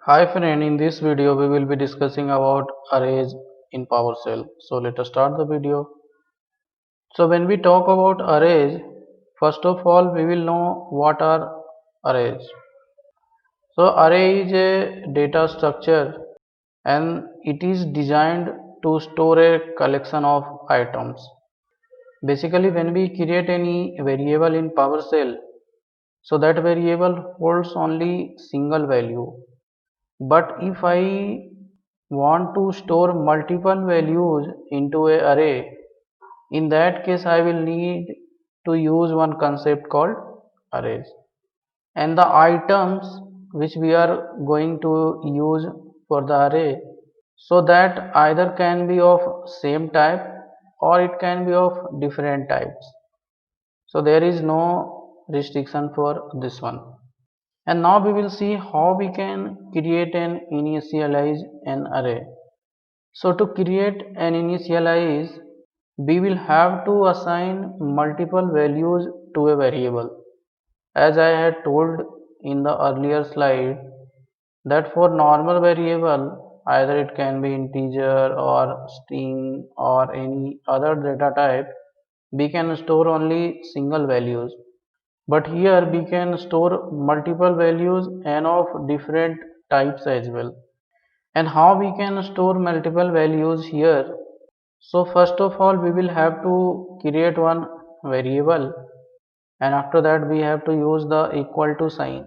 Hi friend, in this video we will be discussing about arrays in PowerShell. So let us start the video. So when we talk about arrays, first of all we will know what are arrays. So array is a data structure and it is designed to store a collection of items. Basically when we create any variable in PowerShell, so that variable holds only single value. But if I want to store multiple values into an array, in that case I will need to use one concept called arrays. And the items which we are going to use for the array, so that either can be of same type or it can be of different types. So there is no restriction for this one. And now we will see how we can create and initialize an array. So to create and initialize, we will have to assign multiple values to a variable. As I had told in the earlier slide, that for normal variable, either it can be integer or string or any other data type, we can store only single values. But here we can store multiple values and of different types as well. And how we can store multiple values here? So first of all we will have to create one variable, and after that we have to use the equal to sign,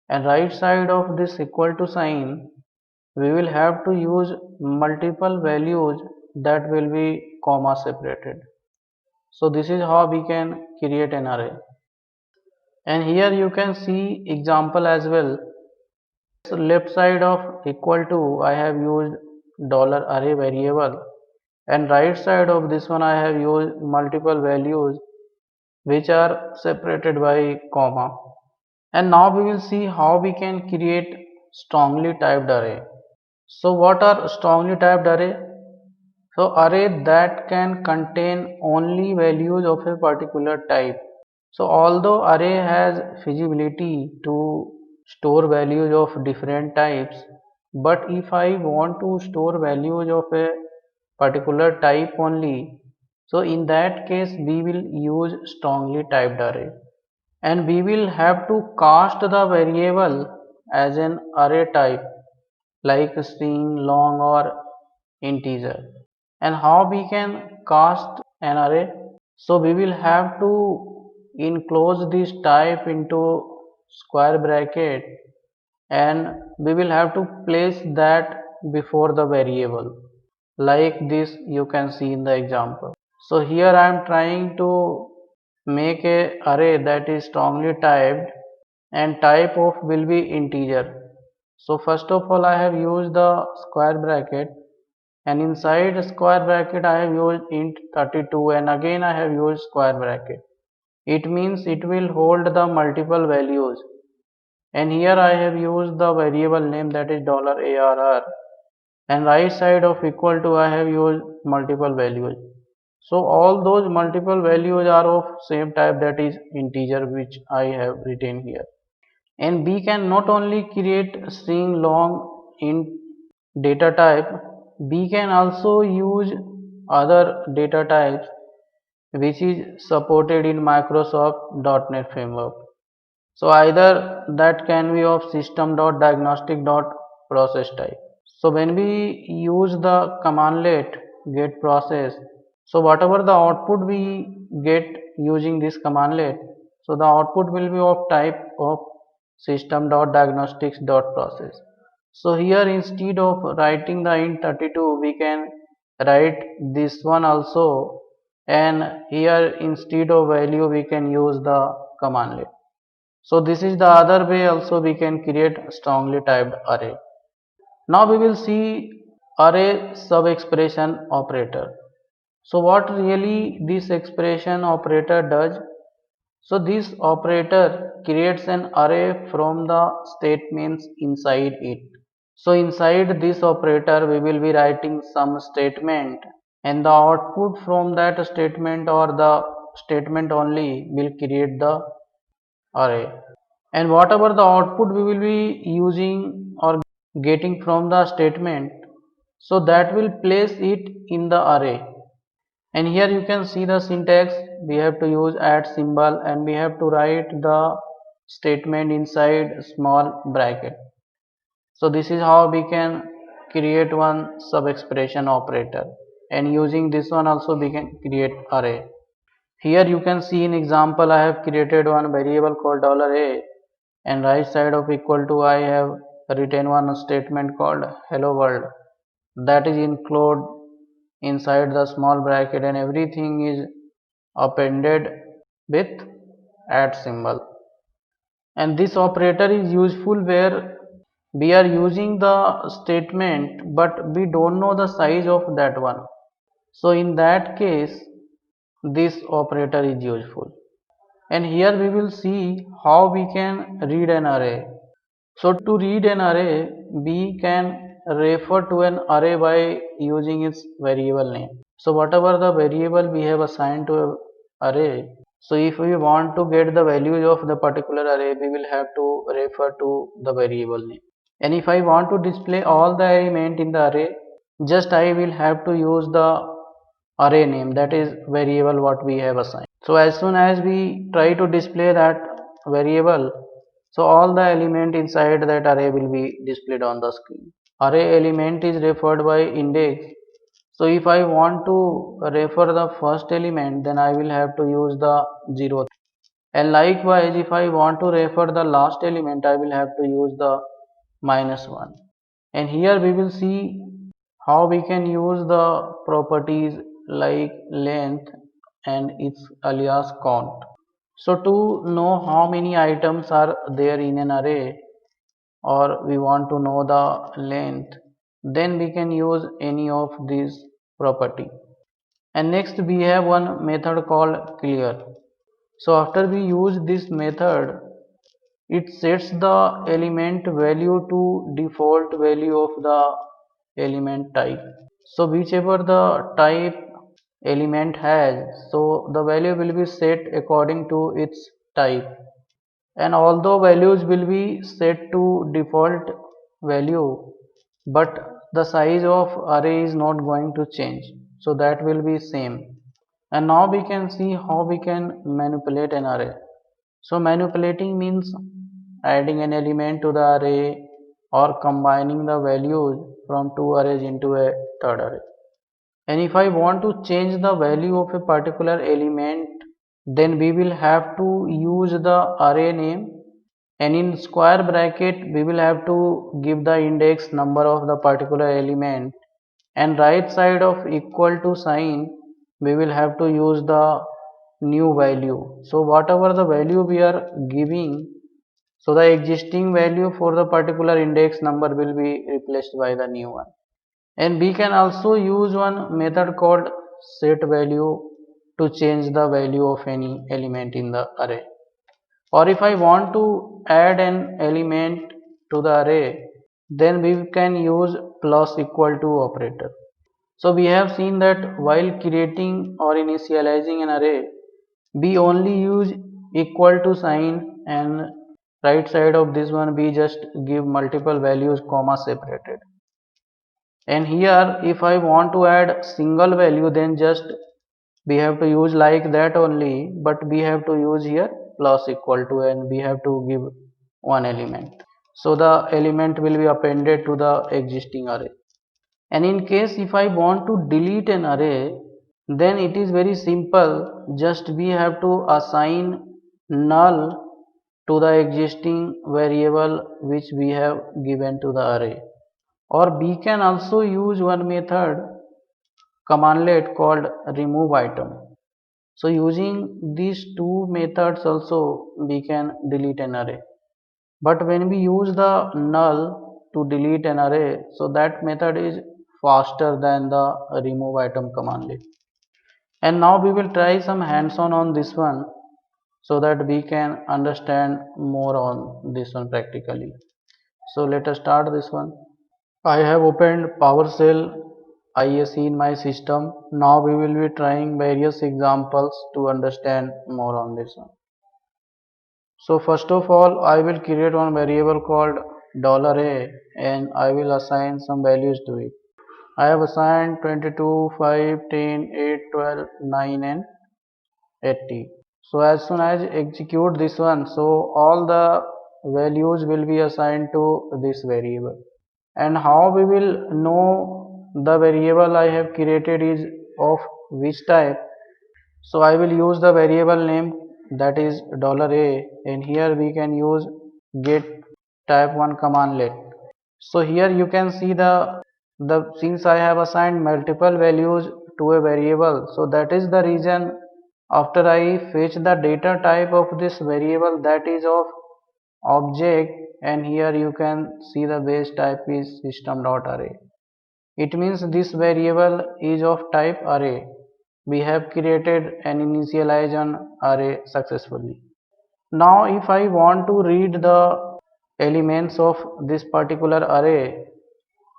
and right side of this equal to sign we will have to use multiple values that will be comma separated. So this is how we can create an array. And here you can see example as well. So left side of equal to I have used dollar $array variable, and right side of this one I have used multiple values which are separated by comma. And now we will see how we can create strongly typed array. So what are strongly typed array? So array that can contain only values of a particular type. So although array has feasibility to store values of different types, but if I want to store values of a particular type only, so in that case we will use strongly typed array, and we will have to cast the variable as an array type like string, long or integer. And how we can cast an array? So we will have to enclose this type into square bracket, and we will have to place that before the variable like this you can see in the example. So here I am trying to make a array that is strongly typed and type of will be integer. So first of all I have used the square bracket, and inside square bracket I have used int 32, and again I have used square bracket. It means it will hold the multiple values, and here I have used the variable name that is $arr, and right side of equal to I have used multiple values. So all those multiple values are of same type, that is integer, which I have written here. And we can not only create string, long, int data type, we can also use other data types which is supported in Microsoft .NET framework. So either that can be of system.diagnostic.process type. So when we use the commandlet get process, so whatever the output we get using this commandlet, so the output will be of type of system.diagnostics.process. So here instead of writing the int 32, we can write this one also, and here instead of value we can use the commandlet. So this is the other way also we can create strongly typed array. Now we will see array sub expression operator. So what really this expression operator does? So this operator creates an array from the statements inside it. So inside this operator we will be writing some statement, and the output from that statement or the statement only will create the array. And whatever the output we will be using or getting from the statement, so that will place it in the array. And here you can see the syntax. We have to use @ symbol and we have to write the statement inside small bracket. So this is how we can create one sub expression operator, and using this one also we can create array. Here you can see in example I have created one variable called $a, and right side of equal to I have written one statement called hello world, that is include inside the small bracket, and everything is appended with @ symbol. And this operator is useful where we are using the statement but we don't know the size of that one. So in that case this operator is useful. And here we will see how we can read an array. So to read an array, we can refer to an array by using its variable name. So whatever the variable we have assigned to an array, so if we want to get the values of the particular array, we will have to refer to the variable name. And if I want to display all the element in the array, just I will have to use the array name, that is variable what we have assigned. So as soon as we try to display that variable, so all the element inside that array will be displayed on the screen. Array element is referred by index. So if I want to refer the first element, then I will have to use the 0th. And likewise, if I want to refer the last element, I will have to use the -1. And here we will see how we can use the properties like length and its alias count. So to know how many items are there in an array, or we want to know the length, then we can use any of these property. And next we have one method called clear. So after we use this method, it sets the element value to default value of the element type. So whichever the type element has, so the value will be set according to its type. And although values will be set to default value, but the size of array is not going to change, so that will be same. And now we can see how we can manipulate an array. So manipulating means adding an element to the array or combining the values from two arrays into a third array. And if I want to change the value of a particular element, then we will have to use the array name, and in square bracket we will have to give the index number of the particular element, and right side of equal to sign we will have to use the new value. So whatever the value we are giving, so the existing value for the particular index number will be replaced by the new one. And we can also use one method called set value to change the value of any element in the array. Or if I want to add an element to the array, then we can use plus equal to operator. So we have seen that while creating or initializing an array, we only use equal to sign, and right side of this one we just give multiple values comma separated. And here if I want to add single value, then just we have to use like that only, but we have to use here plus equal to, and we have to give one element, so the element will be appended to the existing array. And in case if I want to delete an array, then it is very simple, just we have to assign null to the existing variable which we have given to the array. Or we can also use one method commandlet called remove item. So using these two methods also we can delete an array. But when we use the null to delete an array, so that method is faster than the remove item commandlet. And now we will try some hands-on on this one, so that we can understand more on this one practically. So let us start this one. I have opened PowerShell ISE in my system. Now we will be trying various examples to understand more on this one. So first of all, I will create one variable called $a and I will assign some values to it. I have assigned 22, 5, 10, 8, 12, 9 and 80. So as soon as execute this one, so all the values will be assigned to this variable. And how we will know the variable I have created is of which type? So I will use the variable name, that is $a, and here we can use get type 1 commandlet. So here you can see the since I have assigned multiple values to a variable, so that is the reason after I fetch the data type of this variable, that is of object, and here you can see the base type is system.array. It means this variable is of type array. We have created and initialized an array successfully. Now if I want to read the elements of this particular array,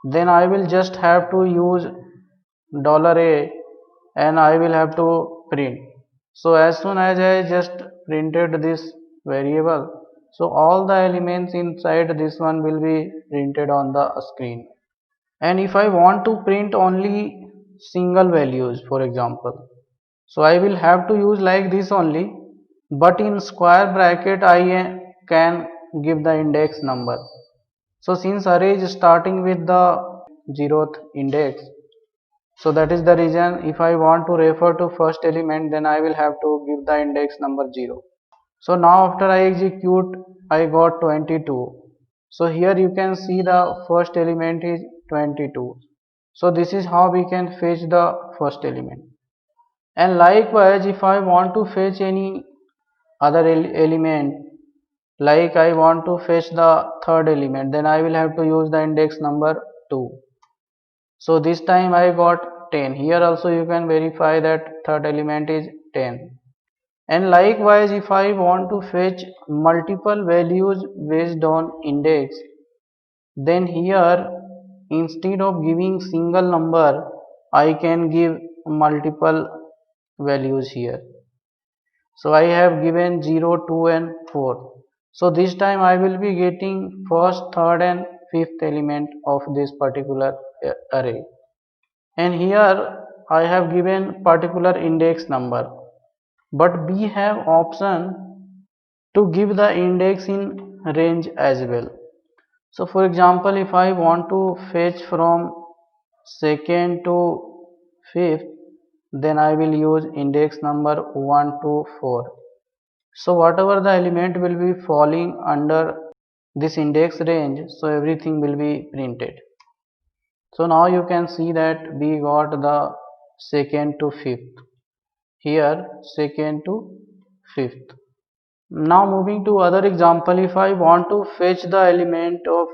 then I will just have to use $a and I will have to print. So as soon as I just printed this variable, so all the elements inside this one will be printed on the screen. And if I want to print only single values, for example, so I will have to use like this only, but in square bracket I can give the index number. So since array is starting with the 0th index, so that is the reason if I want to refer to first element, then I will have to give the index number 0. So now after I execute, I got 22. So here you can see the first element is 22. So this is how we can fetch the first element. And likewise, if I want to fetch any other element, like I want to fetch the third element, then I will have to use the index number 2. So this time I got 10. Here also you can verify that third element is 10. And likewise, if I want to fetch multiple values based on index, then here instead of giving single number, I can give multiple values here. So I have given 0, 2 and 4. So this time I will be getting first, third and fifth element of this particular array. And here I have given particular index number. But we have option to give the index in range as well. So for example, if I want to fetch from second to fifth, then I will use index number 1 to 4. So whatever the element will be falling under this index range, so everything will be printed. So now you can see that we got the second to fifth. Here second to fifth. Now moving to other example, if I want to fetch the element of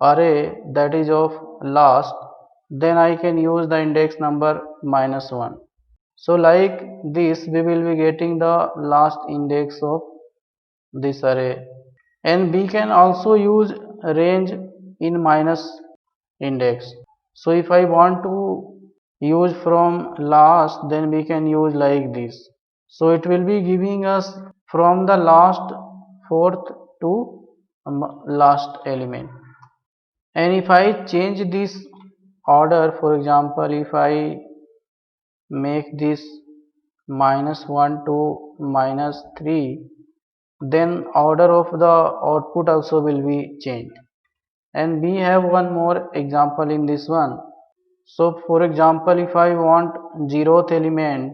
array that is of last, then I can use the index number -1. So like this we will be getting the last index of this array, and we can also use range in minus index. So if I want to use from last, then we can use like this. So it will be giving us from the last fourth to last element. And if I change this order, for example, if I make this -1 to -3, then order of the output also will be changed. And we have one more example in this one. So for example, if I want 0th element,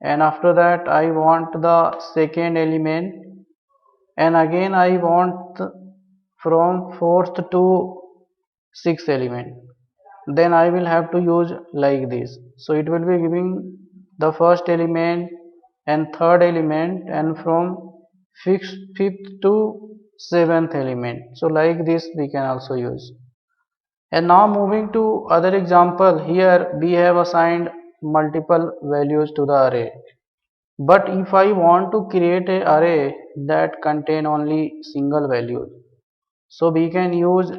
and after that I want the second element, and again I want from 4th to 6th element, then I will have to use like this. So it will be giving the first element and third element, and from fifth to 7th element. So like this we can also use. And now moving to other example, here we have assigned multiple values to the array. But if I want to create an array that contain only single value, so we can use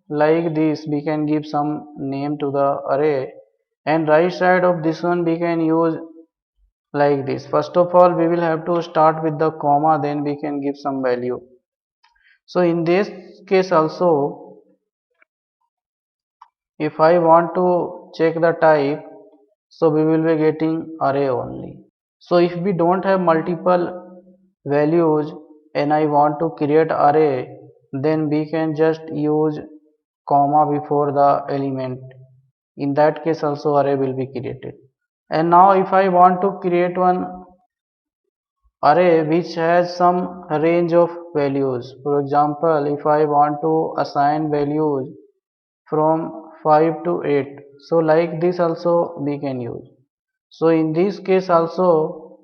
like this, we can give some name to the array, and right side of this one we can use like this. First of all, we will have to start with the comma, then we can give some value. So in this case also, If I want to check the type, so we will be getting array only. So if we don't have multiple values and I want to create array, then we can just use comma before the element. In that case also array will be created. And now if I want to create one array which has some range of values, for example, if I want to assign values from 5 to 8, so like this also we can use. So in this case also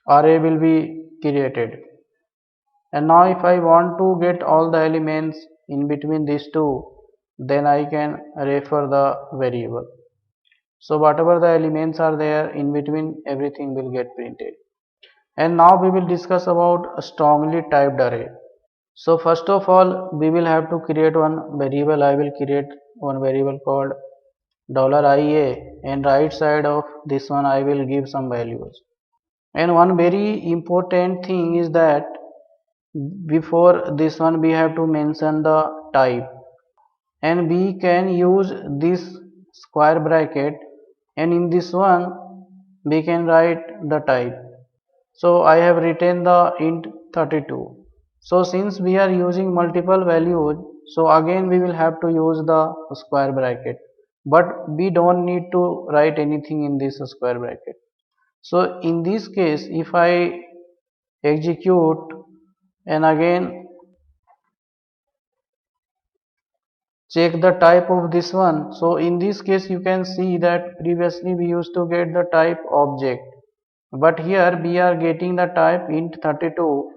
array will be created. And now if I want to get all the elements in between these two, then I can refer the variable. So whatever the elements are there in between, everything will get printed. And now we will discuss about a strongly typed array. So first of all, we will have to create one variable. I will create one variable called $ia, and right side of this one I will give some values. And one very important thing is that before this one we have to mention the type, and we can use this square bracket, and in this one we can write the type. So I have written the int 32. So since we are using multiple values, so again we will have to use the square bracket, but we don't need to write anything in this square bracket. So in this case if I execute and again check the type of this one, so in this case you can see that previously we used to get the type object, but here we are getting the type int 32,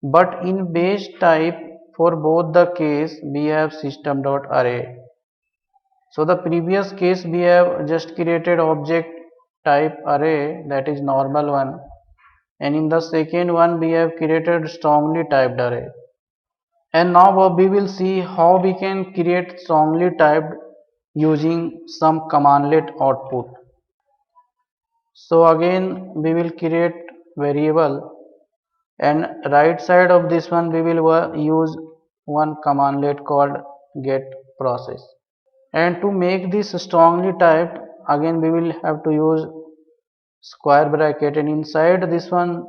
but in base type for both the case we have system.array. So the previous case we have just created object type array, that is normal one, and in the second one we have created strongly typed array. And now we will see how we can create strongly typed using some commandlet output. So again we will create variable, and right side of this one we will use one commandlet called get process. And to make this strongly typed, again we will have to use square bracket, and inside this one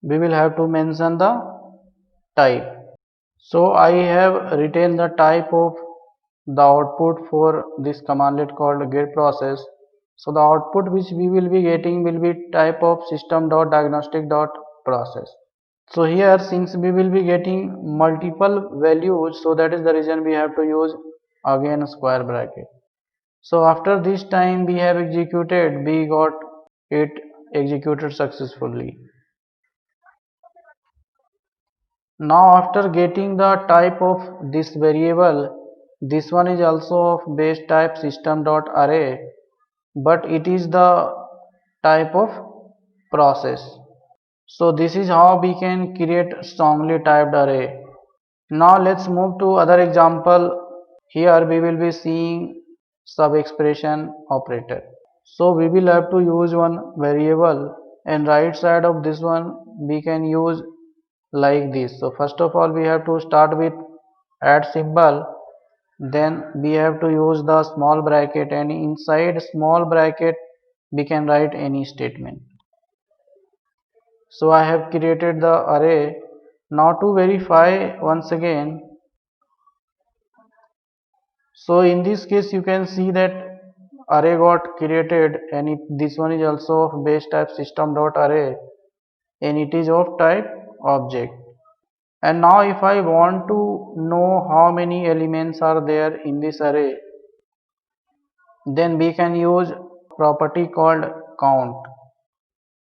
we will have to mention the type. So I have written the type of the output for this commandlet called get process. So the output which we will be getting will be type of system.diagnostic.process. So here since we will be getting multiple values, so that is the reason we have to use again a square bracket. So after this time we have executed, we got it executed successfully. Now after getting the type of this variable, this one is also of base type system.array, but it is the type of process. So this is how we can create strongly typed array. Now let's move to other example. Here we will be seeing sub expression operator. So we will have to use one variable, and right side of this one we can use like this. So first of all we have to start with add symbol, then we have to use the small bracket, and inside small bracket we can write any statement. So I have created the array. Now to verify once again, so in this case you can see that array got created, and this one is also of base type system.array, and it is of type object. And now if I want to know how many elements are there in this array, then we can use property called count.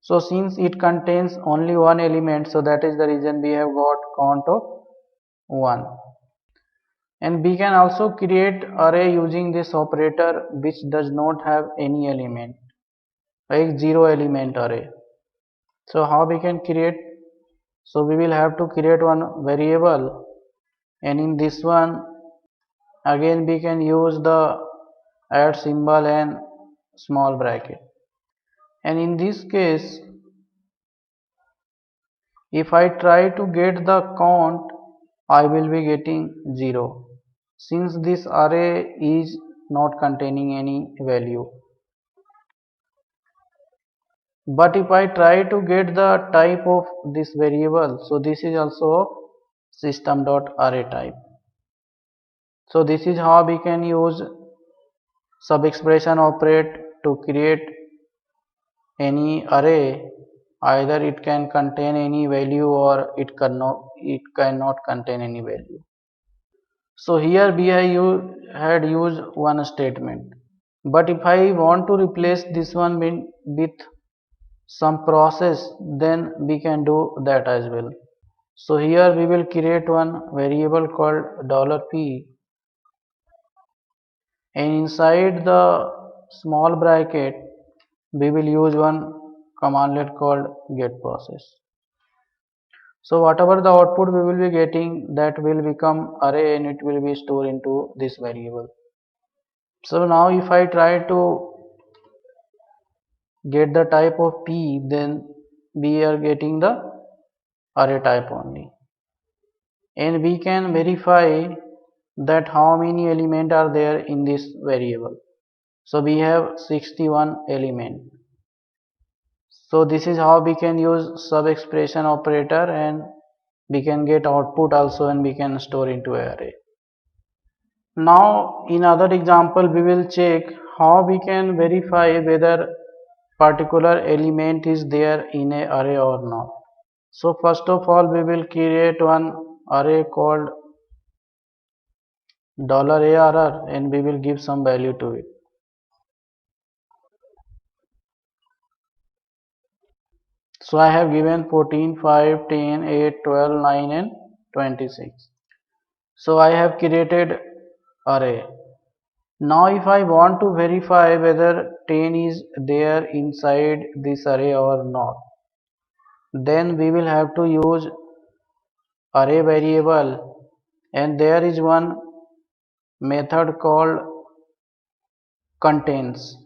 So since it contains only one element, so that is the reason we have got count of 1. And we can also create array using this operator which does not have any element, like 0 element array. So how we can create? So we will have to create one variable, and in this one again we can use the add symbol and small bracket. And in this case if I try to get the count, I will be getting 0 since this array is not containing any value. But if I try to get the type of this variable, so this is also system.array type. So this is how we can use sub expression operate to create any array. Either it can contain any value or it cannot contain any value. So here we had used one statement. But if I want to replace this one with some process, then we can do that as well. So here we will create one variable called $p, and inside the small bracket we will use one commandlet called get process. So whatever the output we will be getting, that will become array and it will be stored into this variable. So now if I try to get the type of p, then we are getting the array type only, and we can verify that how many elements are there in this variable. So we have 61 element. So this is how we can use sub expression operator, and we can get output also, and we can store into array. Now in other example we will check how we can verify whether particular element is there in a array or not. So first of all we will create one array called $arr, and we will give some value to it. So I have given 14, 5, 10, 8, 12, 9 and 26. So I have created array. Now if I want to verify whether 10 is there inside this array or not, then we will have to use array variable, and there is one method called contains.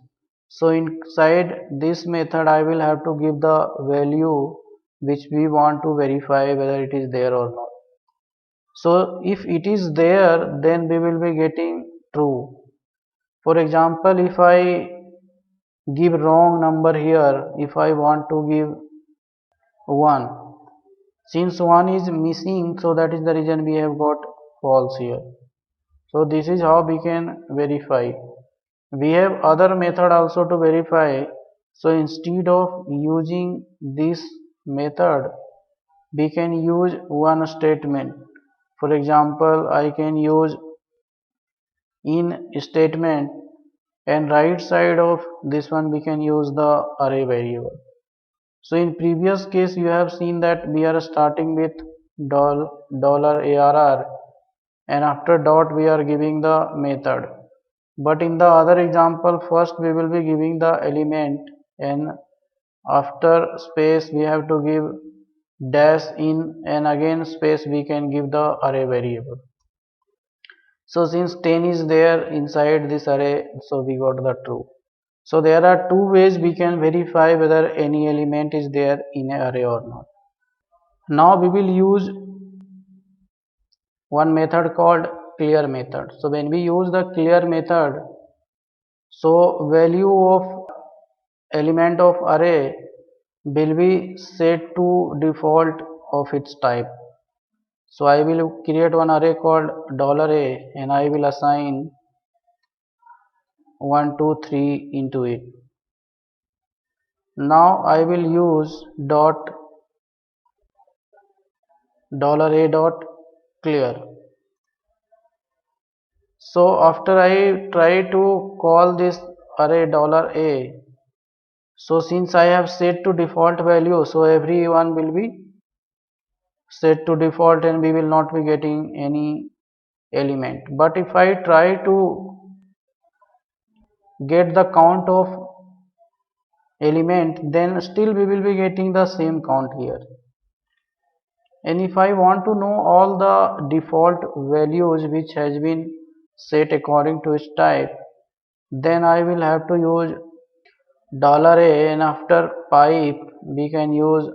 So inside this method I will have to give the value which we want to verify whether it is there or not. So if it is there, then we will be getting true. For example, if I give wrong number here, if I want to give 1, since 1 is missing, so that is the reason we have got false here. So this is how we can verify. We have other method also to verify. So instead of using this method, we can use one statement. For example, I can use in statement, and right side of this one we can use the array variable. So in previous case you have seen that we are starting with $arr, and after dot we are giving the method. But in the other example, first we will be giving the element, and after space we have to give dash in, and again space we can give the array variable. So since 10 is there inside this array, so we got the true. So there are two ways we can verify whether any element is there in an array or not. Now we will use one method called clear method. So when we use the clear method, so value of element of array will be set to default of its type. So I will create one array called $a, and I will assign 1, 2, 3 into it. Now I will use dot $a dot clear. So after I try to call this array $a, so since I have set to default value, so everyone will be set to default and we will not be getting any element. But if I try to get the count of element, then still we will be getting the same count here. And if I want to know all the default values which has been set according to its type, then I will have to use $a, and after pipe we can use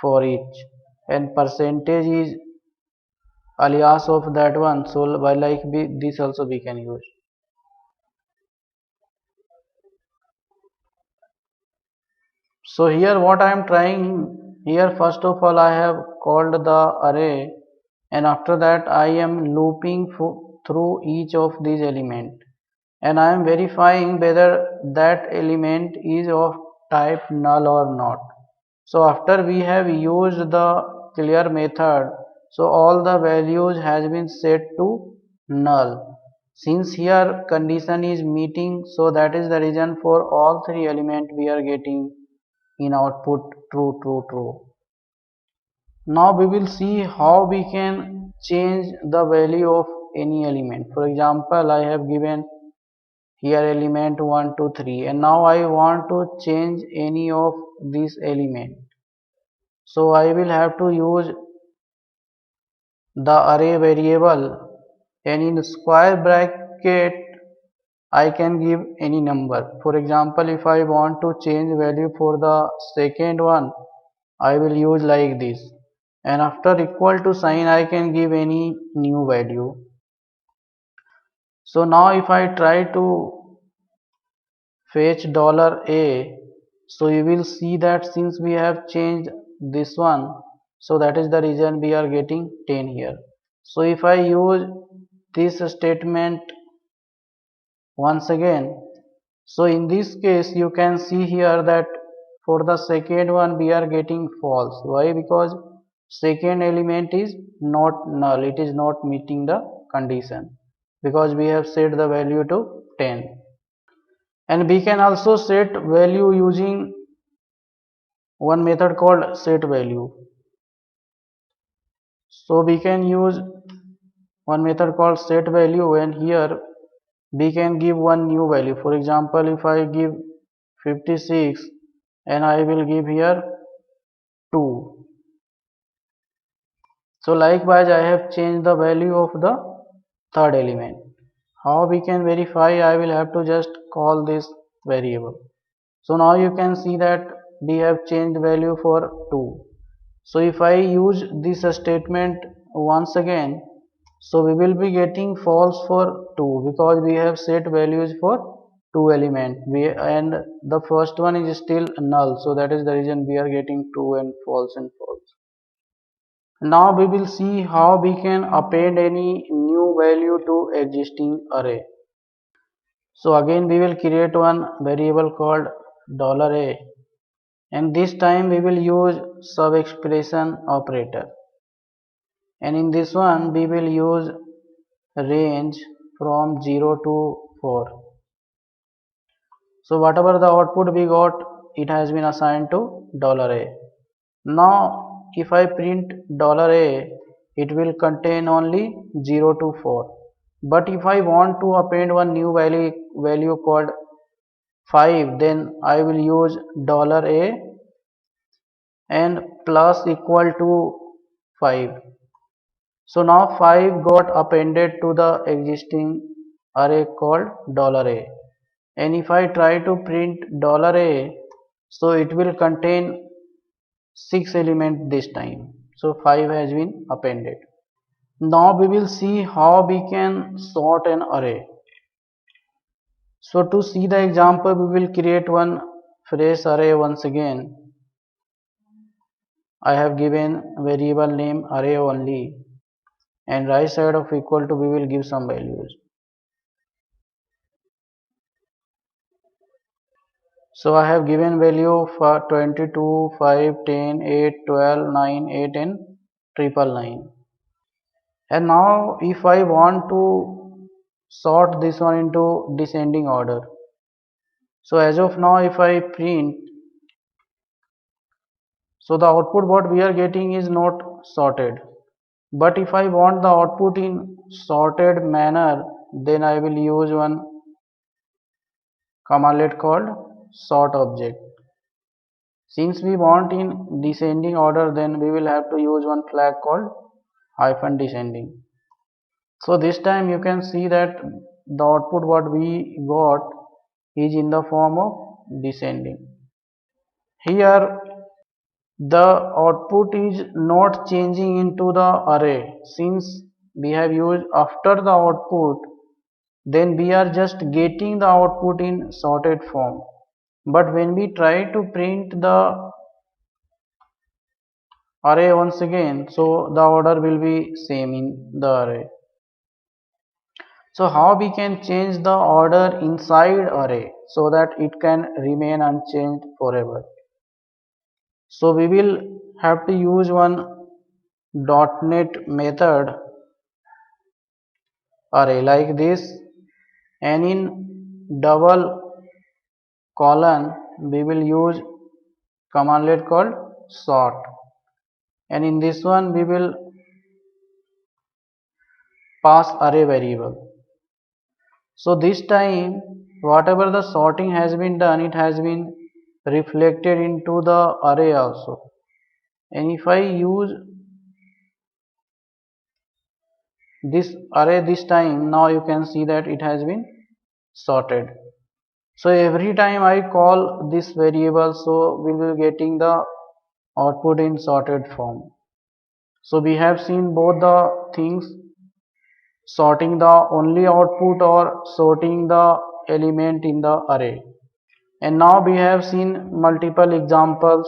for each, and percentage is alias of that one. So by like this also we can use. So here what I am trying here, first of all I have called the array, and after that I am looping through each of these element, and I am verifying whether that element is of type null or not. So after we have used the clear method, so all the values has been set to null. Since here condition is meeting, so that is the reason for all three element we are getting in output true, true, true. Now we will see how we can change the value of any element. For example, I have given here element 1, 2, 3, and now I want to change any of this element. So I will have to use the array variable, and in square bracket I can give any number. For example, if I want to change value for the second one, I will use like this, and after equal to sign I can give any new value. So now if I try to fetch $a, so you will see that since we have changed this one, so that is the reason we are getting 10 here. So if I use this statement once again, so in this case you can see here that for the second one we are getting false. Why? Because second element is not null, it is not meeting the condition, because we have set the value to 10. And we can also set value using one method called set value. So we can use one method called set value, and here we can give one new value. For example, if I give 56 and I will give here 2. So likewise I have changed the value of the third element. How we can verify? I will have to just call this variable. So now you can see that we have changed value for 2. So if I use this statement once again, so we will be getting false for 2, because we have set values for 2 element, and the first one is still null, so that is the reason we are getting 2 and false and false. Now we will see how we can append any new value to existing array. So again we will create one variable called $a, and this time we will use sub expression operator, and in this one we will use range from 0 to 4. So whatever the output we got, it has been assigned to $a. Now if I print $a, it will contain only 0 to 4. But if I want to append one new value called 5, then I will use $a and plus equal to 5. So now 5 got appended to the existing array called $a. And if I try to print $a, so it will contain 6 elements this time. So 5 has been appended. Now we will see how we can sort an array. So to see the example, we will create one fresh array once again. I have given variable name array only, and right side of equal to we will give some values. So I have given value for 22, 5, 10, 8, 12, 9, 8 and 999. And now if I want to sort this one into descending order, so as of now if I print, so the output what we are getting is not sorted. But if I want the output in sorted manner, then I will use one commandlet called sort object. Since we want in descending order, then we will have to use one flag called hyphen descending. So this time you can see that the output what we got is in the form of descending. Here the output is not changing into the array. Since we have used after the output, then we are just getting the output in sorted form. But when we try to print the array once again, so the order will be same in the array. So how we can change the order inside array so that it can remain unchanged forever? So we will have to use one .NET method array like this, and in double colon we will use commandlet called sort, and in this one we will pass array variable. So this time whatever the sorting has been done, it has been reflected into the array also. And if I use this array this time, now you can see that it has been sorted. So every time I call this variable, so we will be getting the output in sorted form. So we have seen both the things, sorting the only output or sorting the element in the array. And now we have seen multiple examples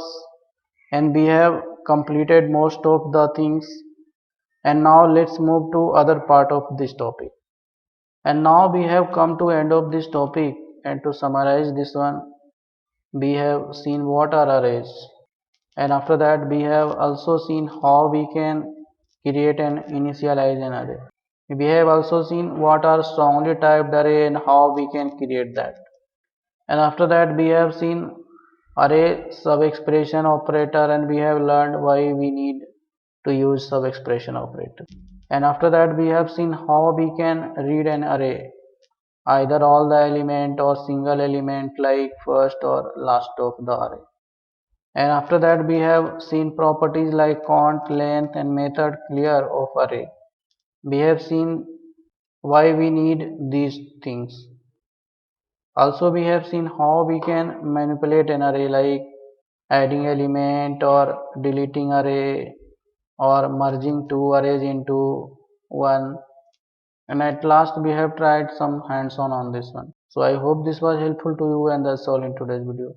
and we have completed most of the things. And now let's move to other part of this topic. And now we have come to end of this topic, and to summarize this one, we have seen what are arrays, and after that we have also seen how we can create and initialize an array. We have also seen what are strongly typed array and how we can create that. And after that we have seen array sub-expression operator, and we have learned why we need to use sub-expression operator. And after that we have seen how we can read an array, either all the element or single element like first or last of the array. And after that we have seen properties like count, length and method clear of array. We have seen why we need these things. Also we have seen how we can manipulate an array like adding element or deleting array or merging two arrays into one. And at last we have tried some hands-on on this one. So I hope this was helpful to you, and that's all in today's video.